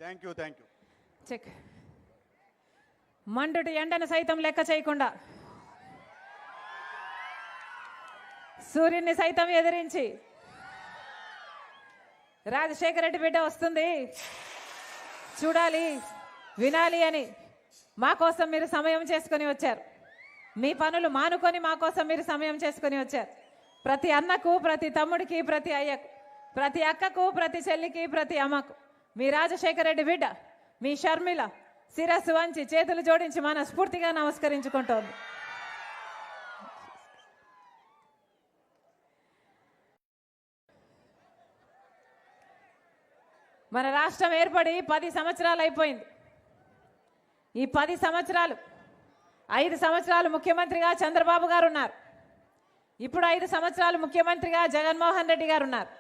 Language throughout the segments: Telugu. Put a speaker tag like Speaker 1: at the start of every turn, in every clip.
Speaker 1: Thank you
Speaker 2: check. మండుటి ఎండను సైతం లెక్క చేయకుండా సూర్యుని సైతం ఎదిరించి రాజశేఖర రెడ్డి బిడ్డ వస్తుంది చూడాలి వినాలి అని మా కోసం మీరు సమయం చేసుకొని వచ్చారు. మీ పనులు మానుకొని మా కోసం మీరు సమయం చేసుకొని వచ్చారు. ప్రతి అన్నకు, ప్రతి తమ్ముడికి, ప్రతి అయ్యకు, ప్రతి అక్కకు, ప్రతి చెల్లికి, ప్రతి అమ్మకు మీ రాజశేఖర రెడ్డి బిడ్డ మీ షర్మిల శిరస్సు వంచి చేతులు జోడించి మనస్ఫూర్తిగా నమస్కరించుకుంటోంది. మన రాష్ట్రం ఏర్పడి 10 సంవత్సరాలు అయిపోయింది. ఈ 10 సంవత్సరాలు 5 సంవత్సరాలు ముఖ్యమంత్రిగా చంద్రబాబు గారు ఉన్నారు. ఇప్పుడు 5 సంవత్సరాలు ముఖ్యమంత్రిగా జగన్మోహన్ రెడ్డి గారు ఉన్నారు.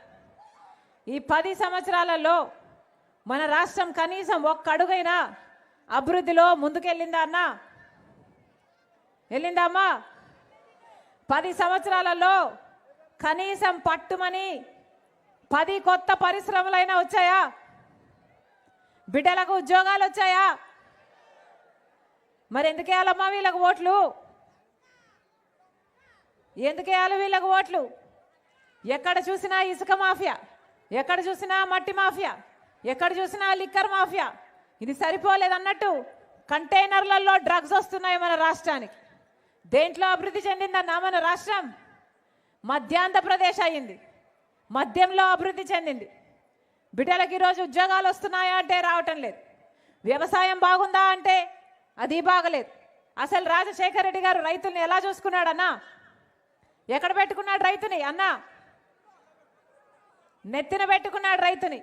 Speaker 2: ఈ 10 సంవత్సరాలలో మన రాష్ట్రం కనీసం ఒక్క అడుగైనా అభివృద్ధిలో ముందుకెళ్ళిందా అన్నా? వెళ్ళిందా అమ్మా? 10 సంవత్సరాలలో కనీసం పట్టుమని 10 కొత్త పరిశ్రమలైనా వచ్చాయా? బిడ్డలకు ఉద్యోగాలు వచ్చాయా? మరి ఎందుకు వేయాలమ్మా వీళ్ళకు ఓట్లు? ఎందుకు వేయాలి వీళ్ళకు ఓట్లు? ఎక్కడ చూసినా ఇసుక మాఫియా, ఎక్కడ చూసినా మట్టి మాఫియా, ఎక్కడ చూసినా లిక్కర్ మాఫియా. ఇది సరిపోలేదన్నట్టు కంటైనర్లలో డ్రగ్స్ వస్తున్నాయి మన రాష్ట్రానికి. దేంట్లో అభివృద్ధి చెందిందన్నా మన రాష్ట్రం? మధ్యాంధ్రప్రదేశ్ అయింది, మద్యంలో అభివృద్ధి చెందింది. బిడ్డలకి ఈరోజు ఉద్యోగాలు వస్తున్నాయా అంటే రావటం లేదు. వ్యవసాయం బాగుందా అంటే అది బాగలేదు. అసలు రాజశేఖర రెడ్డి గారు రైతుల్ని ఎలా చూసుకున్నాడన్నా? ఎక్కడ పెట్టుకున్నాడు రైతుని అన్నా? నెత్తిన పెట్టుకున్నాడు రైతుని.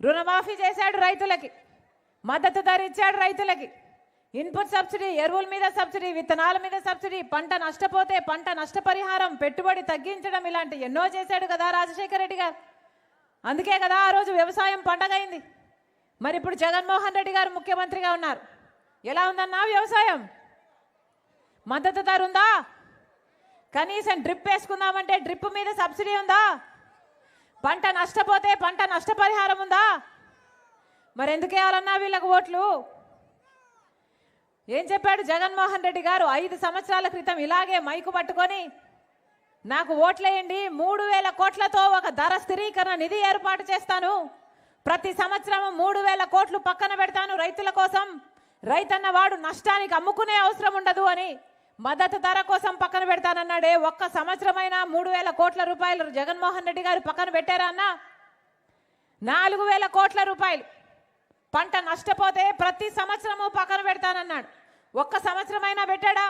Speaker 2: రుణమాఫీ చేశాడు రైతులకి, మద్దతు ధర ఇచ్చాడు రైతులకి, ఇన్పుట్ సబ్సిడీ, ఎరువుల మీద సబ్సిడీ, విత్తనాల మీద సబ్సిడీ, పంట నష్టపోతే పంట నష్టపరిహారం, పెట్టుబడి తగ్గించడం, ఇలాంటి ఎన్నో చేశాడు కదా రాజశేఖర రెడ్డి గారు. అందుకే కదా ఆ రోజు వ్యవసాయం పండగైంది. మరి ఇప్పుడు జగన్మోహన్ రెడ్డి గారు ముఖ్యమంత్రిగా ఉన్నారు. ఎలా ఉందన్నా వ్యవసాయం? మద్దతు ధర ఉందా? కనీసం డ్రిప్ వేసుకుందామంటే డ్రిప్ మీద సబ్సిడీ ఉందా? పంట నష్టపోతే పంట నష్టపరిహారం ఉందా? మరి ఎందుకు వేయాలన్నా వీళ్ళకు ఓట్లు? ఏం చెప్పాడు జగన్మోహన్ రెడ్డి గారు 5 సంవత్సరాల క్రితం ఇలాగే మైకు పట్టుకొని నాకు ఓట్లేయండి, 3000 కోట్లతో ఒక ధర స్థిరీకరణ నిధి ఏర్పాటు చేస్తాను, ప్రతి సంవత్సరం 3000 కోట్లు పక్కన పెడతాను రైతుల కోసం, రైతన్న వాడు నష్టానికి అమ్ముకునే అవసరం ఉండదు అని మద్దతు ధర కోసం పక్కన పెడతానన్నాడే. ఒక్క సంవత్సరమైనా 3000 కోట్ల రూపాయలు జగన్మోహన్ రెడ్డి గారు పక్కన పెట్టారా అన్న? 4000 కోట్ల రూపాయలు పంట నష్టపోతే ప్రతి సంవత్సరము పక్కన పెడతానన్నాడు. ఒక్క సంవత్సరమైనా పెట్టాడా?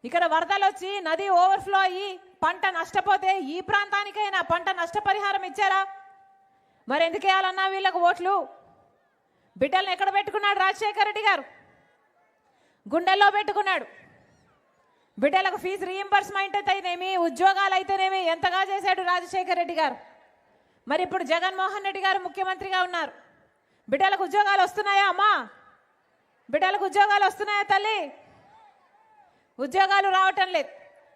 Speaker 2: ఇక్కడ వరదలు వచ్చి నది ఓవర్ఫ్లో అయ్యి పంట నష్టపోతే ఈ ప్రాంతానికైనా పంట నష్టపరిహారం ఇచ్చారా? మరి ఎందుకు వేయాలన్నా వీళ్ళకు ఓట్లు? బిడ్డలను ఎక్కడ పెట్టుకున్నాడు రాజశేఖర రెడ్డి గారు? గుండెల్లో పెట్టుకున్నాడు. బిడ్డలకు ఫీజు రీయింబర్స్మెంట్ అయితేనేమి, ఉద్యోగాలు అయితేనేమి ఎంతగా చేశాడు రాజశేఖర రెడ్డి గారు. మరి ఇప్పుడు జగన్మోహన్ రెడ్డి గారు ముఖ్యమంత్రిగా ఉన్నారు. బిడ్డలకు ఉద్యోగాలు వస్తున్నాయా అమ్మా? బిడ్డలకు ఉద్యోగాలు వస్తున్నాయా తల్లి? ఉద్యోగాలు రావటం లేదు.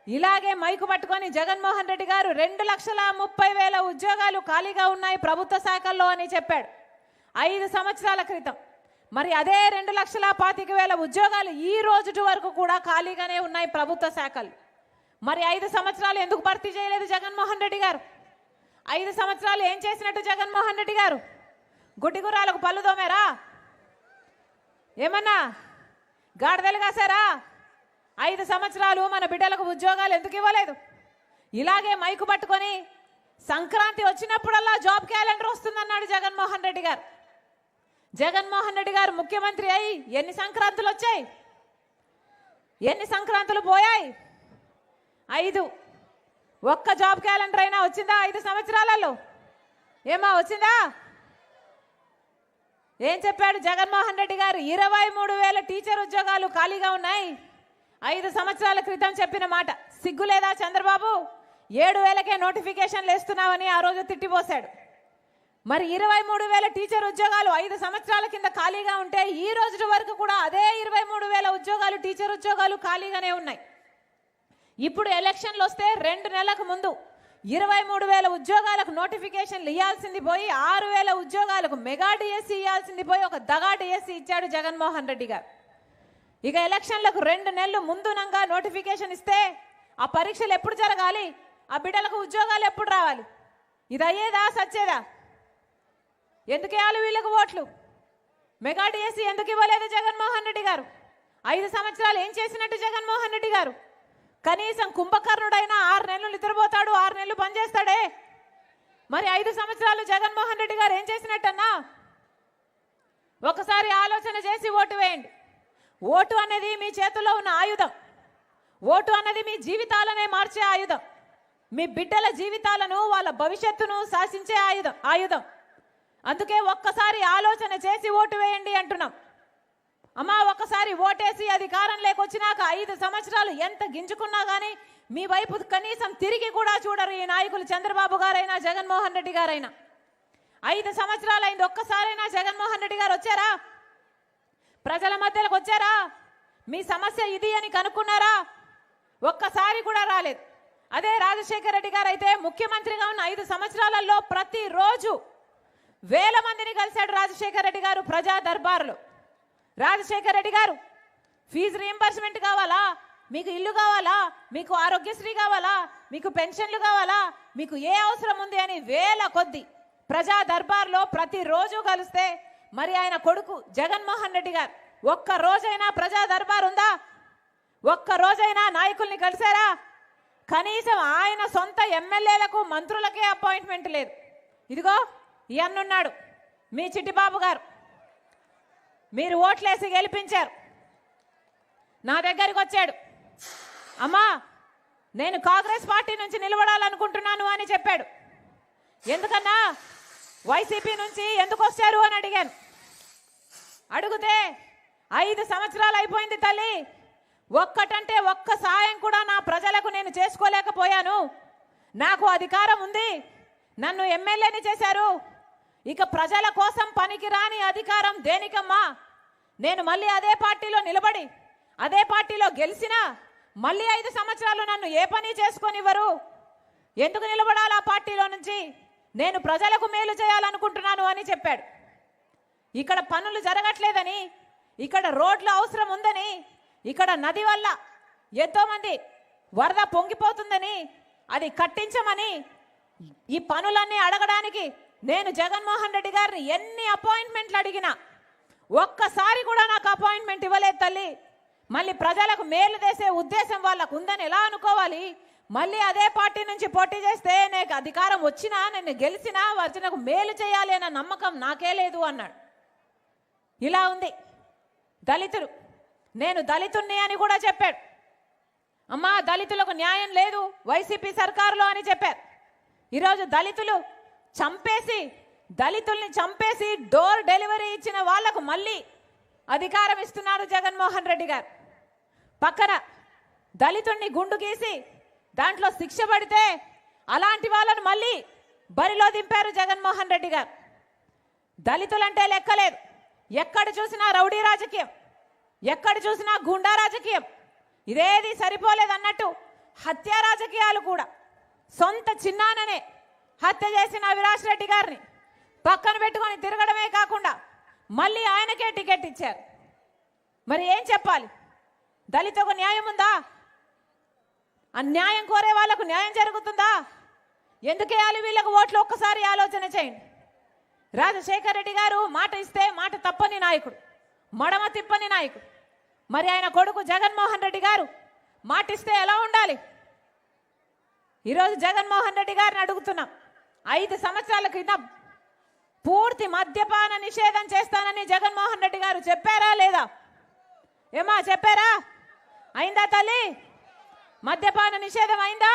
Speaker 2: ఇలాగే మైకు పట్టుకొని జగన్మోహన్ రెడ్డి గారు 2,30,000 ఉద్యోగాలు ఖాళీగా ఉన్నాయి ప్రభుత్వ శాఖల్లో అని చెప్పాడు 5 సంవత్సరాల క్రితం. మరి అదే 2,25,000 ఉద్యోగాలు ఈ రోజు వరకు కూడా ఖాళీగానే ఉన్నాయి ప్రభుత్వ శాఖలు. మరి 5 సంవత్సరాలు ఎందుకు భర్తీ చేయలేదు జగన్మోహన్ రెడ్డి గారు? 5 సంవత్సరాలు ఏం చేసినట్టు జగన్మోహన్ రెడ్డి గారు? గుడ్డి గుర్రాలకు పళ్ళు దోమారా? ఏమన్నా గాడిదలు కాసారా? 5 సంవత్సరాలు మన బిడ్డలకు ఉద్యోగాలు ఎందుకు ఇవ్వలేదు? ఇలాగే మైకు పట్టుకొని సంక్రాంతి వచ్చినప్పుడల్లా జాబ్ క్యాలెండర్ వస్తుందన్నాడు జగన్మోహన్ రెడ్డి గారు. జగన్మోహన్ రెడ్డి గారు ముఖ్యమంత్రి అయి ఎన్ని సంక్రాంతులు వచ్చాయి? ఎన్ని సంక్రాంతులు పోయాయి? 5. ఒక్క జాబ్ క్యాలెండర్ అయినా వచ్చిందా 5 సంవత్సరాలలో? ఏమా వచ్చిందా? ఏం చెప్పాడు జగన్మోహన్ రెడ్డి గారు? 23,000 టీచర్ ఉద్యోగాలు ఖాళీగా ఉన్నాయి. 5 సంవత్సరాల క్రితం చెప్పిన మాట సిగ్గులేదా చంద్రబాబు? 7,000కే నోటిఫికేషన్లు వేస్తున్నామని ఆ రోజు తిట్టిపోశాడు. మరి 23,000 టీచర్ ఉద్యోగాలు 5 సంవత్సరాల కింద ఖాళీగా ఉంటే ఈ రోజు వరకు కూడా అదే 23,000 ఉద్యోగాలు టీచర్ ఉద్యోగాలు ఖాళీగానే ఉన్నాయి. ఇప్పుడు ఎలక్షన్లు వస్తే 2 నెలలకు ముందు 23,000 ఉద్యోగాలకు నోటిఫికేషన్లు ఇవ్వాల్సింది పోయి 6,000 ఉద్యోగాలకు మెగా డిఎస్సి ఇవ్వాల్సింది పోయి ఒక దగా డిఎస్సి ఇచ్చాడు జగన్మోహన్ రెడ్డి గారు. ఇక ఎలక్షన్లకు 2 నెలలు ముందునంగా నోటిఫికేషన్ ఇస్తే ఆ పరీక్షలు ఎప్పుడు జరగాలి, ఆ బిడ్డలకు ఉద్యోగాలు ఎప్పుడు రావాలి? ఇది అయ్యేదా సచ్చేదా? ఎందుకు వేయాలి వీళ్ళకు ఓట్లు? మెగా డిఎస్సి ఎందుకు ఇవ్వలేదు జగన్మోహన్ రెడ్డి గారు? 5 సంవత్సరాలు ఏం చేసినట్టు జగన్మోహన్ రెడ్డి గారు? కనీసం కుంభకర్ణుడైనా 6 నెలలు నిద్రపోతాడు, 6 నెలలు పనిచేస్తాడే. మరి 5 సంవత్సరాలు జగన్మోహన్ రెడ్డి గారు ఏం చేసినట్టన్నా? ఒకసారి ఆలోచన చేసి ఓటు వేయండి. ఓటు అనేది మీ చేతుల్లో ఉన్న ఆయుధం. ఓటు అన్నది మీ జీవితాలనే మార్చే ఆయుధం. మీ బిడ్డల జీవితాలను, వాళ్ళ భవిష్యత్తును శాసించే ఆయుధం. అందుకే ఒక్కసారి ఆలోచన చేసి ఓటు వేయండి అంటున్నాం. అమ్మా, ఒక్కసారి ఓటేసి అధికారం లేకొచ్చినాక 5 సంవత్సరాలు ఎంత గింజుకున్నా కానీ మీ వైపు కనీసం తిరిగి కూడా చూడరు ఈ నాయకులు. చంద్రబాబు గారైనా జగన్మోహన్ రెడ్డి గారైనా 5 సంవత్సరాలు అయింది. ఒక్కసారైనా జగన్మోహన్ రెడ్డి గారు వచ్చారా? ప్రజల మధ్యలోకి వచ్చారా? మీ సమస్య ఇది అని కనుక్కున్నారా? ఒక్కసారి కూడా రాలేదు. అదే రాజశేఖర రెడ్డి గారు అయితే ముఖ్యమంత్రిగా ఉన్న 5 సంవత్సరాలలో ప్రతిరోజు వేల మందిని కలిశాడు రాజశేఖర రెడ్డి గారు ప్రజా దర్బార్లో. రాజశేఖర రెడ్డి గారు ఫీజు రీయింబర్స్మెంట్ కావాలా, మీకు ఇల్లు కావాలా, మీకు ఆరోగ్యశ్రీ కావాలా, మీకు పెన్షన్లు కావాలా, మీకు ఏ అవసరం ఉంది అని వేల కొద్ది ప్రజా దర్బార్లో ప్రతిరోజు కలిస్తే, మరి ఆయన కొడుకు జగన్మోహన్ రెడ్డి గారు ఒక్క రోజైనా ప్రజా దర్బార్ ఉందా? ఒక్క రోజైనా నాయకుల్ని కలిశారా? కనీసం ఆయన సొంత ఎమ్మెల్యేలకు మంత్రులకే అపాయింట్మెంట్ లేదు. ఇదిగో ఈ అన్నున్నాడు, మీ చిట్టిబాబు గారు. మీరు ఓట్లేసి గెలిపించారు. నా దగ్గరికి వచ్చాడు, అమ్మా నేను కాంగ్రెస్ పార్టీ నుంచి నిలబడాలనుకుంటున్నాను అని చెప్పాడు. ఎందుకన్నా వైసీపీ నుంచి ఎందుకు వచ్చారు అని అడిగాను. అడిగితే 5 సంవత్సరాలు అయిపోయింది తల్లి, ఒక్కటంటే ఒక్క సాయం కూడా నా ప్రజలకు నేను చేసుకోలేకపోయాను. నాకు అధికారం ఉంది, నన్ను ఎమ్మెల్యేని చేశారు, ఇక ప్రజల కోసం పనికిరాని అధికారం దేనికమ్మా? నేను మళ్ళీ అదే పార్టీలో నిలబడి అదే పార్టీలో గెలిచినా మళ్ళీ 5 సంవత్సరాలు నన్ను ఏ పని చేసుకొనివ్వరు. ఎందుకు నిలబడాలి ఆ పార్టీలో నుంచి? నేను ప్రజలకు మేలు చేయాలనుకుంటున్నాను అని చెప్పాడు. ఇక్కడ పనులు జరగట్లేదని, ఇక్కడ రోడ్లు అవసరం ఉందని, ఇక్కడ నది వల్ల ఎంతోమంది వరద పొంగిపోతుందని అది కట్టించమని ఈ పనులన్నీ అడగడానికి నేను జగన్మోహన్ రెడ్డి గారిని ఎన్ని అపాయింట్మెంట్లు అడిగినా ఒక్కసారి కూడా నాకు అపాయింట్మెంట్ ఇవ్వలేదు తల్లి. మళ్ళీ ప్రజలకు మేలు చేసే ఉద్దేశం వాళ్ళకు ఉందని ఎలా అనుకోవాలి? మళ్ళీ అదే పార్టీ నుంచి పోటీ చేస్తే నాకు అధికారం వచ్చినా, నేను గెలిచినా వారికి మేలు చేయాలి అన్న నమ్మకం నాకే లేదు అన్నాడు. ఇలా ఉంది దళితులు. నేను దళితుణ్ణి అని కూడా చెప్పాడు. అమ్మా దళితులకు న్యాయం లేదు వైసీపీ సర్కారులో అని చెప్పారు. ఈరోజు దళితుల్ని చంపేసి డోర్ డెలివరీ ఇచ్చిన వాళ్లకు మళ్ళీ అధికారం ఇస్తున్నారు జగన్మోహన్ రెడ్డి గారు. పక్కన దళితుణ్ణి గుండు గీసి దాంట్లో శిక్ష పడితే అలాంటి వాళ్ళను మళ్ళీ బరిలో దింపారు జగన్మోహన్ రెడ్డి గారు. దళితులంటే లెక్కలేదు. ఎక్కడ చూసినా రౌడీ రాజకీయం, ఎక్కడ చూసినా గుండా రాజకీయం. ఇదేది సరిపోలేదన్నట్టు హత్య రాజకీయాలు కూడా. సొంత చిన్నాననే హత్య చేసిన అవినాష్ రెడ్డి గారిని పక్కన పెట్టుకొని తిరగడమే కాకుండా మళ్ళీ ఆయనకే టికెట్ ఇచ్చారు. మరి ఏం చెప్పాలి? దళితులకు న్యాయం ఉందా? అన్యాయం కోరే వాళ్లకు న్యాయం జరుగుతుందా? ఎందుకేయాలి వీళ్ళకు ఓట్లు? ఒక్కసారి ఆలోచన చేయండి. రాజశేఖర రెడ్డి గారు మాట ఇస్తే మాట తప్పని నాయకుడు, మడమ తిప్పని నాయకుడు. మరి ఆయన కొడుకు జగన్మోహన్ రెడ్డి గారు మాటిస్తే ఎలా ఉండాలి? ఈరోజు జగన్మోహన్ రెడ్డి గారిని అడుగుతున్నాం. 5 సంవత్సరాల క్రితం పూర్తి మద్యపాన నిషేధం చేస్తానని జగన్మోహన్ రెడ్డి గారు చెప్పారా లేదా? ఏమా చెప్పారా? అయిందా తల్లి? మద్యపాన నిషేధం అయిందా?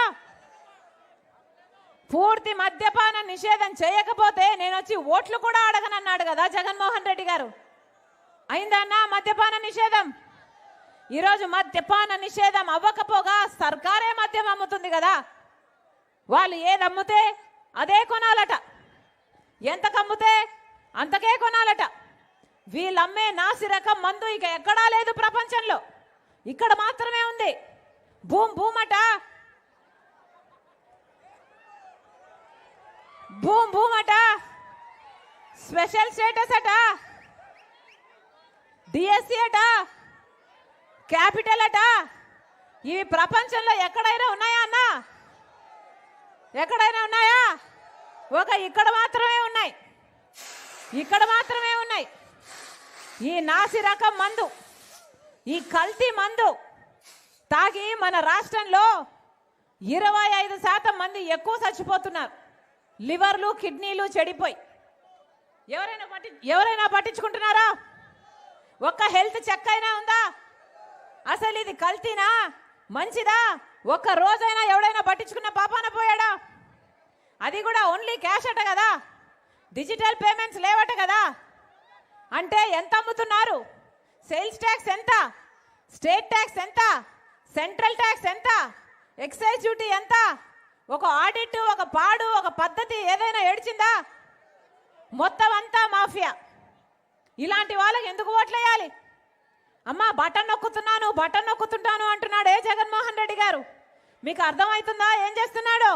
Speaker 2: పూర్తి మద్యపాన నిషేధం చేయకపోతే నేను వచ్చి ఓట్లు కూడా అడగనన్నాడు కదా జగన్మోహన్ రెడ్డి గారు. అయిందా అన్న మద్యపాన నిషేధం? ఈరోజు మద్యపాన నిషేధం అవ్వకపోగా సర్కారే మద్యం అమ్ముతుంది కదా. వాళ్ళు ఏది అమ్ముతే అదే కొనాలట, ఎంత కమ్ముతే అంతకే కొనాలట. వీళ్ళమ్మే నాసి రకం మందు ఇక ఎక్కడా లేదు ప్రపంచంలో, ఇక్కడ మాత్రమే ఉంది. భూమ్ భూమట భూమ్ భూమ్ అట, స్పెషల్ స్టేటస్ అట, డిఎస్సి అట, క్యాపిటల్ అట. ఇవి ప్రపంచంలో ఎక్కడైనా ఉన్నాయా అన్న? ఎక్కడైనా ఉన్నాయా? ఇక్కడ మాత్రమే ఉన్నాయి, ఇక్కడ మాత్రమే ఉన్నాయి. ఈ నాసి రకం మందు, ఈ కల్తీ మందు తాగి మన రాష్ట్రంలో 25% మంది ఎక్కువ చచ్చిపోతున్నారు. లివర్లు కిడ్నీలు చెడిపోయి. ఎవరైనా పట్టించుకుంటున్నారా? ఒక్క హెల్త్ చెక్ అయినా ఉందా? అసలు ఇది కల్తీనా మంచిదా? ఒక్క రోజైనా ఎవడైనా పట్టించుకున్న పాపాన పోయాడా? అది కూడా ఓన్లీ క్యాష్ అట కదా, డిజిటల్ పేమెంట్స్ లేవట కదా. అంటే ఎంత అమ్ముతున్నారు? సేల్స్ ట్యాక్స్ ఎంత, స్టేట్ ట్యాక్స్ ఎంత, సెంట్రల్ ట్యాక్స్ ఎంత, ఎక్సైజ్ డ్యూటీ ఎంత? ఒక ఆడిట్, ఒక పాడు, ఒక పద్ధతి ఏదైనా ఏడ్చిందా? మొత్తం అంతా మాఫియా. ఇలాంటి వాళ్ళకి ఎందుకు ఓట్లేయాలి? అమ్మా బటన్ నొక్కుతున్నాను, బటన్ నొక్కుతుంటాను అంటున్నాడే జగన్మోహన్ రెడ్డి గారు. మీకు అర్థమవుతుందా ఏం చేస్తున్నాడు?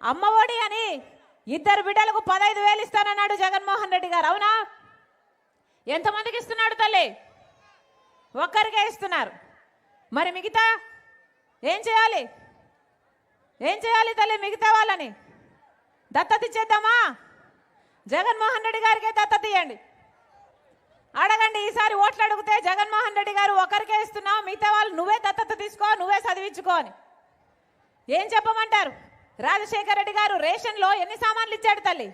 Speaker 2: అమ్మఒడి అని 2 బిడ్డలకు 15,000 ఇస్తానన్నాడు జగన్మోహన్ రెడ్డి గారు. అవునా? ఎంతమందికి ఇస్తున్నాడు తల్లి? ఒక్కరికే ఇస్తున్నారు. మరి మిగతా ఏం చేయాలి? ఏం చేయాలి తల్లి? మిగతా వాళ్ళని దత్తత ఇచ్చేద్దామా? జగన్మోహన్ రెడ్డి గారికే దత్తత ఇవ్వండి. అడగండి, ఈసారి ఓట్లు అడిగితే జగన్మోహన్ రెడ్డి గారు ఒకరికే ఇస్తున్నావు, మిగతా వాళ్ళు నువ్వే దత్తత తీసుకో, నువ్వే చదివించుకో అని ఏం చెప్పమంటారు? రాజశేఖర రెడ్డి గారు రేషన్లో ఎన్ని సామాన్లు ఇచ్చాడు తల్లి?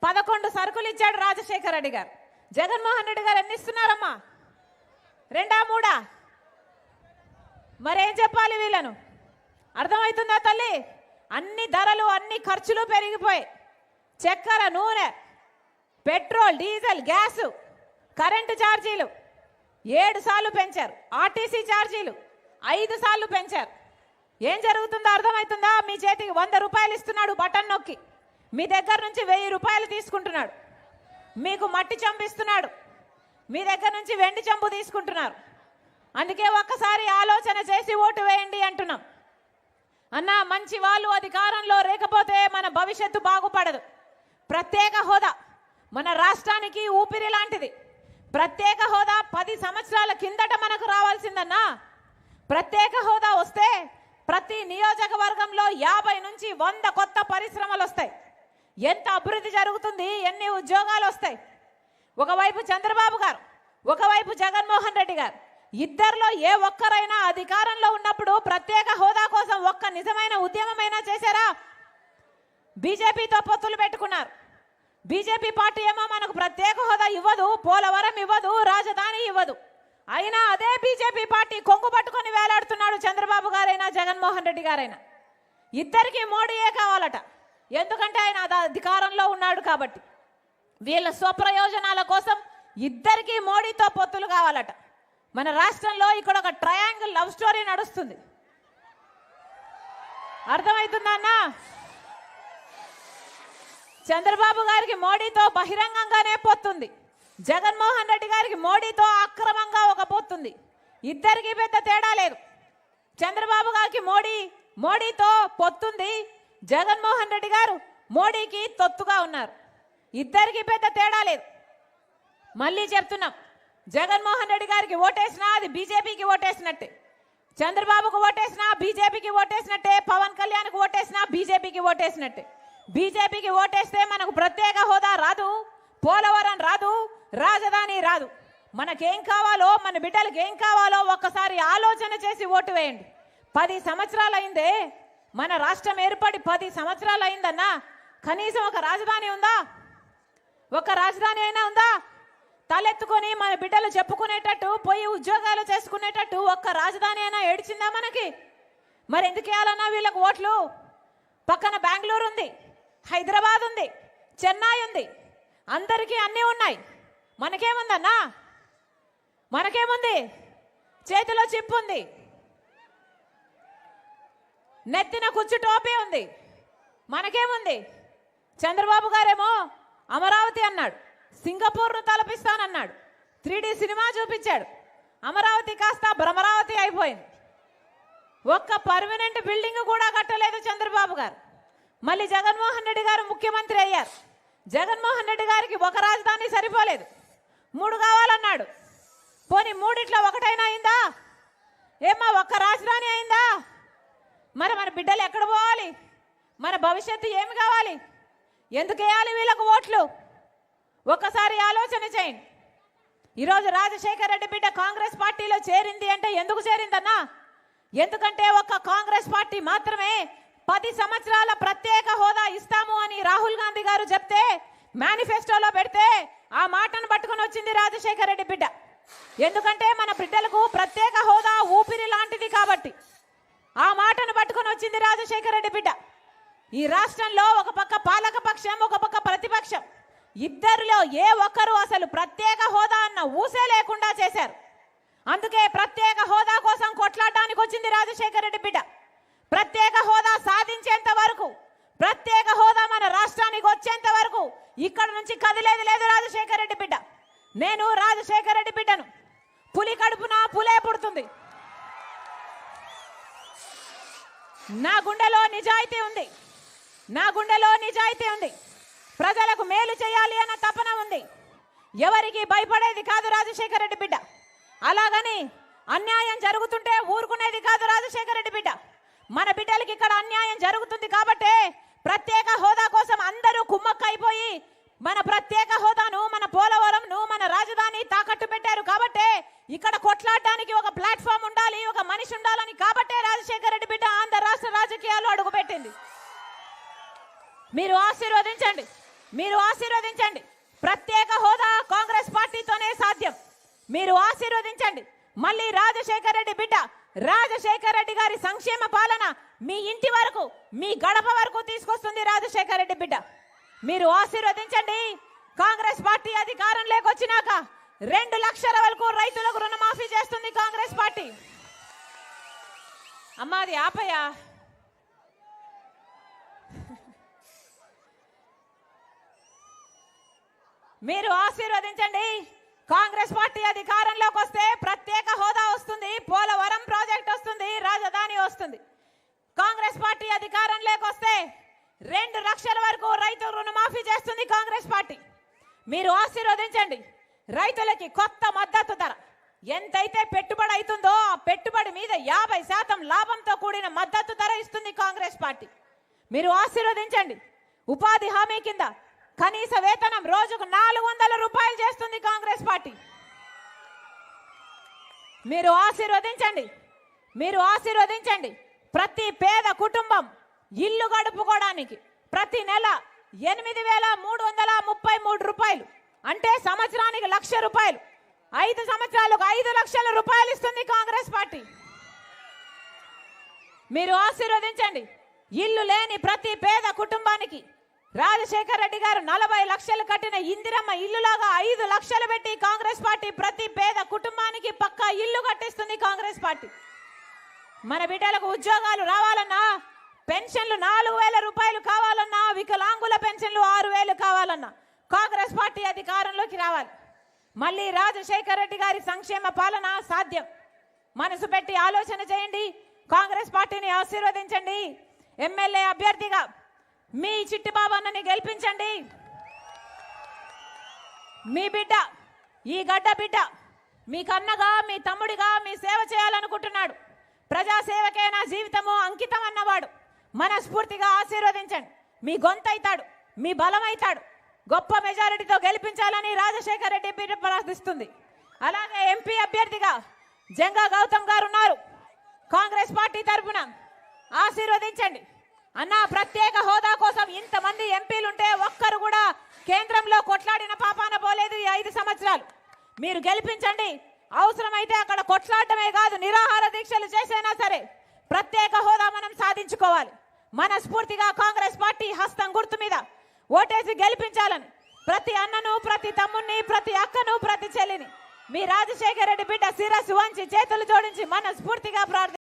Speaker 2: 11 సరుకులు ఇచ్చాడు రాజశేఖర రెడ్డి గారు. జగన్మోహన్ రెడ్డి గారు ఎన్ని ఇస్తున్నారమ్మా? 2, 3? మరేం చెప్పాలి వీళ్ళను? అర్థమవుతుందా తల్లి? అన్ని ధరలు, అన్ని ఖర్చులు పెరిగిపోయి, చక్కెర, నూనె, పెట్రోల్, డీజిల్, గ్యాసు, కరెంటు ఛార్జీలు 7 సార్లు పెంచారు. ఆర్టీసీ ఛార్జీలు 5 సార్లు పెంచారు. ఏం జరుగుతుందో అర్థమవుతుందా? మీ చేతికి 100 రూపాయలు ఇస్తున్నాడు బటన్ నొక్కి, మీ దగ్గర నుంచి 1000 రూపాయలు తీసుకుంటున్నాడు. మీకు మట్టి చెంబు ఇస్తున్నాడు, మీ దగ్గర నుంచి వెండి చెంబు తీసుకుంటున్నారు. అందుకే ఒక్కసారి ఆలోచన చేసి ఓటు వేయండి అంటున్నాం. అన్నా, మంచి వాళ్ళు అధికారంలో లేకపోతే మన భవిష్యత్తు బాగుపడదు. ప్రత్యేక హోదా మన రాష్ట్రానికి ఊపిరి లాంటిది. ప్రత్యేక హోదా 10 సంవత్సరాల కిందట మనకు రావాల్సిందన్నా. ప్రత్యేక హోదా వస్తే ప్రతి నియోజకవర్గంలో 50 నుంచి 100 కొత్త పరిశ్రమలు వస్తాయి. ఎంత అభివృద్ధి జరుగుతుంది, ఎన్ని ఉద్యోగాలు వస్తాయి. ఒకవైపు చంద్రబాబు గారు, ఒకవైపు జగన్మోహన్ రెడ్డి గారు, ఇద్దరిలో ఏ ఒక్కరైనా అధికారంలో ఉన్నప్పుడు ప్రత్యేక హోదా కోసం ఒక్క నిజమైన ఉద్యమమైనా చేశారా? బీజేపీతో పొత్తులు పెట్టుకున్నారు. బీజేపీ పార్టీ ఏమో మనకు ప్రత్యేక హోదా ఇవ్వదు, పోలవరం ఇవ్వదు, రాజధాని ఇవ్వదు. అయినా అదే బీజేపీ పార్టీ కొంగు పట్టుకొని వేలాడుతున్నాడు చంద్రబాబు గారైనా జగన్మోహన్ రెడ్డి గారైనా. ఇద్దరికి మోడీయే కావాలట. ఎందుకంటే ఆయన అధికారంలో ఉన్నాడు కాబట్టి. వీళ్ళ స్వప్రయోజనాల కోసం ఇద్దరికి మోడీతో పొత్తులు కావాలట. మన రాష్ట్రంలో ఇక్కడ ఒక ట్రయాంగిల్ లవ్ స్టోరీ నడుస్తుంది. అర్థమవుతుందా అన్న? చంద్రబాబు గారికి మోడీతో బహిరంగంగానే పొత్తుంది, జగన్మోహన్ రెడ్డి గారికి మోడీతో అక్రమంగా ఒక పొత్తుంది. ఇద్దరికి పెద్ద తేడా లేదు. చంద్రబాబు గారికి మోడీతో పొత్తుంది, జగన్మోహన్ రెడ్డి గారు మోడీకి తొత్తుగా ఉన్నారు. ఇద్దరికి పెద్ద తేడా లేదు. మళ్ళీ చెప్తున్నాం, జగన్మోహన్ రెడ్డి గారికి ఓటేసినా అది బీజేపీకి ఓటేసినట్టే, చంద్రబాబుకు ఓటేసినా బీజేపీకి ఓటేసినట్టే, పవన్ కళ్యాణ్కి ఓటేసినా బీజేపీకి ఓటేసినట్టే. బీజేపీకి ఓటేస్తే మనకు ప్రత్యేక హోదా రాదు, పోలవరం రాదు, రాజధాని రాదు. మనకేం కావాలో, మన బిడ్డలకు ఏం కావాలో ఒక్కసారి ఆలోచన చేసి ఓటు వేయండి. 10 సంవత్సరాలు అయిందే, మన రాష్ట్రం ఏర్పడి 10 సంవత్సరాలు అయిందన్నా. కనీసం ఒక రాజధాని ఉందా? ఒక రాజధాని అయినా ఉందా? తలెత్తుకొని మన బిడ్డలు చెప్పుకునేటట్టు, పోయి ఉద్యోగాలు చేసుకునేటట్టు ఒక్క రాజధాని అయినా ఏడ్చిందా మనకి? మరి ఎందుకు వేయాలన్నా వీళ్ళకు ఓట్లు? పక్కన బెంగళూరు ఉంది, హైదరాబాద్ ఉంది, చెన్నై ఉంది, అందరికీ అన్నీ ఉన్నాయి. మనకేముందన్నా? మనకేముంది? చేతిలో చిప్పు ఉంది, నెత్తిన కుచ్చు టోపీ ఉంది. మనకేముంది? చంద్రబాబు గారేమో అమరావతి అన్నాడు, సింగపూర్ను తలపిస్తానన్నాడు, 3D సినిమా చూపించాడు. అమరావతి కాస్త భ్రమరావతి అయిపోయింది. ఒక్క పర్మనెంట్ బిల్డింగ్ కూడా కట్టలేదు చంద్రబాబు గారు. మళ్ళీ జగన్మోహన్ రెడ్డి గారు ముఖ్యమంత్రి అయ్యారు. జగన్మోహన్ రెడ్డి గారికి ఒక రాజధాని సరిపోలేదు, 3 కావాలన్నాడు. పోనీ 3 ఒకటైనా అయిందా? ఏమ్మా ఒక్క రాజధాని అయిందా? మరి మన బిడ్డలు ఎక్కడ పోవాలి? మన భవిష్యత్తు ఏమి కావాలి? ఎందుకు వేయాలి వీళ్ళకు ఓట్లు? ఒక్కసారి ఆలోచన చేయండి. ఈరోజు రాజశేఖర రెడ్డి బిడ్డ కాంగ్రెస్ పార్టీలో చేరింది అంటే ఎందుకు చేరిందన్నా? ఎందుకంటే ఒక్క కాంగ్రెస్ పార్టీ మాత్రమే 10 సంవత్సరాల ప్రత్యేక హోదా ఇస్తాము అని రాహుల్ గాంధీ గారు చెప్తే మేనిఫెస్టోలో పెడితే ఆ మాటను పట్టుకొని వచ్చింది రాజశేఖర రెడ్డి బిడ్డ. ఎందుకంటే మన బిడ్డలకు ప్రత్యేక హోదా ఊపిరి లాంటిది కాబట్టి ఆ మాటను పట్టుకొని వచ్చింది రాజశేఖర రెడ్డి బిడ్డ. ఈ రాష్ట్రంలో ఒక పక్క పాలక పక్షం, ఒక పక్క ప్రతిపక్షం, ఇద్దరిలో ఏ ఒక్కరు అసలు ప్రత్యేక హోదా అన్న ఊసే లేకుండా చేశారు. అందుకే ప్రత్యేక హోదా కోసం కొట్లాడడానికి వచ్చింది రాజశేఖర రెడ్డి బిడ్డ. ప్రత్యేక హోదా సాధించేంత వరకు, ప్రత్యేక హోదా మన రాష్ట్రానికి వచ్చేంత వరకు ఇక్కడ నుంచి కదిలేది లేదు రాజశేఖర రెడ్డి బిడ్డ. నేను రాజశేఖర రెడ్డి బిడ్డను. పులి కడుపున పులే పుడుతుంది. నా గుండెలో నిజాయితీ ఉంది, నా గుండెలో నిజాయితీ ఉంది. ప్రజలకు మేలు చేయాలి అన్న తపన ఉంది. ఎవరికి భయపడేది కాదు రాజశేఖర రెడ్డి బిడ్డ. అలాగని అన్యాయం జరుగుతుంటే ఊరుకునేది కాదు రాజశేఖర రెడ్డి బిడ్డ. మన బిడ్డలకి ఇక్కడ అన్యాయం జరుగుతుంది కాబట్టే ప్రత్యేక హోదా కోసం అందరూ కుమ్మక్కైపోయి మన ప్రత్యేక హోదాను, మన పోలవరంను, మన రాజధాని తాకట్టు పెట్టారు కాబట్టే ఇక్కడ కొట్లాడడానికి ఒక ప్లాట్ఫామ్ ఉండాలి, ఒక మనిషి ఉండాలని కాబట్టే రాజశేఖర రెడ్డి బిడ్డ ఆంధ్ర రాష్ట్ర రాజకీయాల్లో అడుగుపెట్టింది. మీరు ఆశీర్వదించండి, మీరు ఆశీర్వదించండి. ప్రత్యేక హోదా కాంగ్రెస్ పార్టీతోనే సాధ్యం. మీరు ఆశీర్వదించండి. మళ్ళీ రాజశేఖర రెడ్డి బిడ్డ, రాజశేఖర రెడ్డి గారి సంక్షేమ పాలన మీ ఇంటి వరకు, మీ గడప వరకు తీసుకొస్తుంది రాజశేఖర రెడ్డి బిడ్డ. మీరు ఆశీర్వదించండి. కాంగ్రెస్ పార్టీ అధికారంలోకి వచ్చినాక 2 లక్షల వరకు రైతులకు రుణమాఫీ చేస్తుంది కాంగ్రెస్ పార్టీ. అమ్మాది ఆపయ్యా. మీరు ఆశీర్వదించండి. కాంగ్రెస్ పార్టీ అధికారంలోకి వస్తే ప్రత్యేక హోదా వస్తుంది, పోలవరం ప్రాజెక్ట్ వస్తుంది, రాజధాని వస్తుంది. కాంగ్రెస్ పార్టీ అధికారంలోకి వస్తే 2 లక్షల వరకు రైతు రుణమాఫీ చేస్తుంది కాంగ్రెస్ పార్టీ. మీరు ఆశీర్వదించండి. రైతులకి కొత్త మద్దతు ధర ఎంతైతే పెట్టుబడి అవుతుందో ఆ పెట్టుబడి మీద 50% లాభంతో కూడిన మద్దతు ధర ఇస్తుంది కాంగ్రెస్ పార్టీ. మీరు ఆశీర్వదించండి. ఉపాధి హామీ కింద కనీస వేతనం రోజుకు 400 రూపాయలు చేస్తుంది కాంగ్రెస్ పార్టీ. మీరు ఆశీర్వదించండి, మీరు ఆశీర్వదించండి. ప్రతి పేద కుటుంబం ఇల్లు గడుపుకోవడానికి ప్రతి నెల 8,333 రూపాయలు, అంటే సంవత్సరానికి 1,00,000 రూపాయలు, 5 సంవత్సరాలకు 5 లక్షల రూపాయలు ఇస్తుంది కాంగ్రెస్ పార్టీ. మీరు ఆశీర్వదించండి. ఇల్లు లేని ప్రతి పేద కుటుంబానికి రాజశేఖర రెడ్డి గారు 40 లక్షలు కట్టిన ఇందిరమ్మ ఇల్లులాగా 5 లక్షలు పెట్టి కాంగ్రెస్ పార్టీ ప్రతి పేద కుటుంబానికి పక్కా ఇల్లు కట్టిస్తుంది కాంగ్రెస్ పార్టీ. మన బిడ్డలకు ఉద్యోగాలు రావాలన్నా, పెన్షన్లు 4,000 రూపాయలు కావాలన్నా, వికలాంగుల పెన్షన్లు 6,000 కావాలన్నా కాంగ్రెస్ పార్టీ అధికారంలోకి రావాలి. మళ్ళీ రాజశేఖర రెడ్డి గారి సంక్షేమ పాలన సాధ్యం. మనసు పెట్టి ఆలోచన చేయండి. కాంగ్రెస్ పార్టీని ఆశీర్వదించండి. ఎమ్మెల్యే అభ్యర్థిగా మీ చిట్టిబాబు అన్నని గెలిపించండి. మీ బిడ్డ, ఈ గడ్డ బిడ్డ మీ కన్నగా, మీ తమ్ముడిగా మీ సేవ చేయాలనుకుంటున్నాడు. ప్రజాసేవకే నా జీవితము అంకితం అన్నవాడు. మనస్ఫూర్తిగా ఆశీర్వదించండి. మీ గొంతైతాడు, మీ బలమైతాడు. గొప్ప మెజారిటీతో గెలిపించాలని రాజశేఖర రెడ్డి బిడ్డ ప్రార్థిస్తుంది. అలాగే ఎంపీ అభ్యర్థిగా జంగా గౌతమ్ గారు ఉన్నారు. కాంగ్రెస్ పార్టీ తరఫున ఆశీర్వదించండి. అన్న, ప్రత్యేక హోదా కోసం ఇంతమంది ఎంపీలుంటే ఒక్కరు కూడా కేంద్రంలో కొట్లాడిన పాపాన పోలేదు ఈ 5 సంవత్సరాలు. మీరు గెలిపించండి. అవసరమైతే అక్కడ కొట్లాడటమే కాదు, నిరాహార దీక్షలు చేసైనా సరే ప్రత్యేక హోదా మనం సాధించుకోవాలి. మనస్ఫూర్తిగా కాంగ్రెస్ పార్టీ హస్తం గుర్తు మీద ఓటేసి గెలిపించాలని ప్రతి అన్నను, ప్రతి తమ్ముని, ప్రతి అక్కను, ప్రతి చెల్లిని మీ రాజశేఖర రెడ్డి బిడ్డ శిరస్సు వంచి చేతులు జోడించి మనస్ఫూర్తిగా ప్రార్థిస్తున్నాను.